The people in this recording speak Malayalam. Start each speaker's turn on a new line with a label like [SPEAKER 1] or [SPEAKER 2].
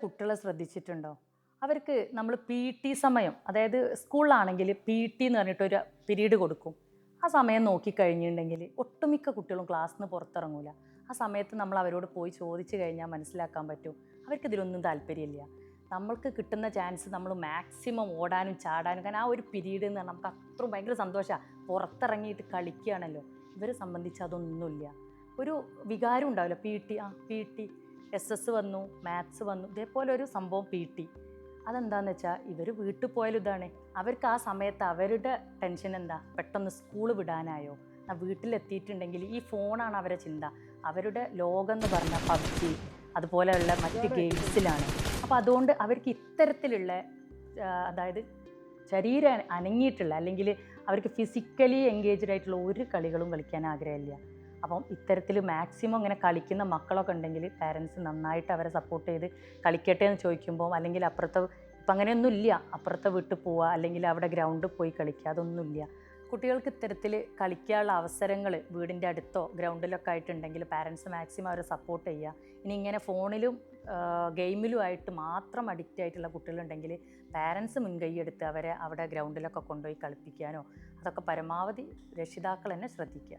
[SPEAKER 1] കുട്ടികളെ ശ്രദ്ധിച്ചിട്ടുണ്ടോ? അവർക്ക് നമ്മൾ പി.ടി സമയം, അതായത് സ്കൂളിലാണെങ്കിൽ പി.ടി എന്ന് പറഞ്ഞിട്ടൊരു പിരീഡ് കൊടുക്കും. ആ സമയം നോക്കിക്കഴിഞ്ഞിട്ടുണ്ടെങ്കിൽ ഒട്ടുമിക്ക കുട്ടികളും ക്ലാസ്സിൽ നിന്ന് പുറത്തിറങ്ങൂല. ആ സമയത്ത് നമ്മൾ അവരോട് പോയി ചോദിച്ചു കഴിഞ്ഞാൽ മനസ്സിലാക്കാൻ പറ്റും അവർക്കിതിലൊന്നും താല്പര്യമില്ല. നമ്മൾക്ക് കിട്ടുന്ന ചാൻസ് നമ്മൾ മാക്സിമം ഓടാനും ചാടാനും, കാരണം ആ ഒരു പിരീഡ് എന്ന് പറഞ്ഞാൽ നമുക്ക് അത്രയും ഭയങ്കര സന്തോഷമാണ്. പുറത്തിറങ്ങിയിട്ട് കളിക്കുകയാണല്ലോ. ഇവരെ സംബന്ധിച്ച് അതൊന്നുമില്ല. ഒരു വികാരം ഉണ്ടാവില്ല. പി.ടി എസ് വന്നു, മാത്സ് വന്നു, ഇതേപോലെ ഒരു സംഭവം പി.ടി. അതെന്താണെന്ന് വെച്ചാൽ ഇവർ വീട്ടിൽ പോയാലും ഇതാണ്. അവർക്ക് ആ സമയത്ത് അവരുടെ ടെൻഷൻ എന്താ, പെട്ടെന്ന് സ്കൂൾ വിടാനായോ, വീട്ടിലെത്തിയിട്ടുണ്ടെങ്കിൽ ഈ ഫോണാണ് അവരെ ചിന്ത. അവരുടെ ലോകം എന്ന് പറഞ്ഞാൽ പബ്ജി അതുപോലെയുള്ള മറ്റ് ഗെയിംസിലാണ്. അപ്പോൾ അതുകൊണ്ട് അവർക്ക് ഇത്തരത്തിലുള്ള അതായത് ശരീരം അനങ്ങിയിട്ടുള്ള, അല്ലെങ്കിൽ അവർക്ക് ഫിസിക്കലി എൻഗേജ്ഡ് ആയിട്ടുള്ള ഒരു കളികളും കളിക്കാൻ ആഗ്രഹമില്ല. അപ്പം ഇത്തരത്തിൽ മാക്സിമം ഇങ്ങനെ കളിക്കുന്ന മക്കളൊക്കെ ഉണ്ടെങ്കിൽ പാരൻസ് നന്നായിട്ട് അവരെ സപ്പോർട്ട് ചെയ്ത് കളിക്കട്ടെ എന്ന് ചോദിക്കുമ്പോൾ, അല്ലെങ്കിൽ അപ്പുറത്തെ ഇപ്പം അങ്ങനെയൊന്നും ഇല്ല, അപ്പുറത്തെ വീട്ടിൽ പോവുക അല്ലെങ്കിൽ അവിടെ ഗ്രൗണ്ടിൽ പോയി കളിക്കുക, അതൊന്നുമില്ല. കുട്ടികൾക്ക് ഇത്തരത്തിൽ കളിക്കാനുള്ള അവസരങ്ങൾ വീടിൻ്റെ അടുത്തോ ഗ്രൗണ്ടിലൊക്കെ ആയിട്ടുണ്ടെങ്കിൽ പാരൻസ് മാക്സിമം അവരെ സപ്പോർട്ട് ചെയ്യുക. ഇനി ഇങ്ങനെ ഫോണിലും ഗെയിമിലുമായിട്ട് മാത്രം അഡിക്റ്റ് ആയിട്ടുള്ള കുട്ടികളുണ്ടെങ്കിൽ പാരൻസ് മുൻകൈയ്യെടുത്ത് അവരെ അവിടെ ഗ്രൗണ്ടിലൊക്കെ കൊണ്ടുപോയി കളിപ്പിക്കാനോ, അതൊക്കെ പരമാവധി രക്ഷിതാക്കൾ തന്നെ ശ്രദ്ധിക്കുക.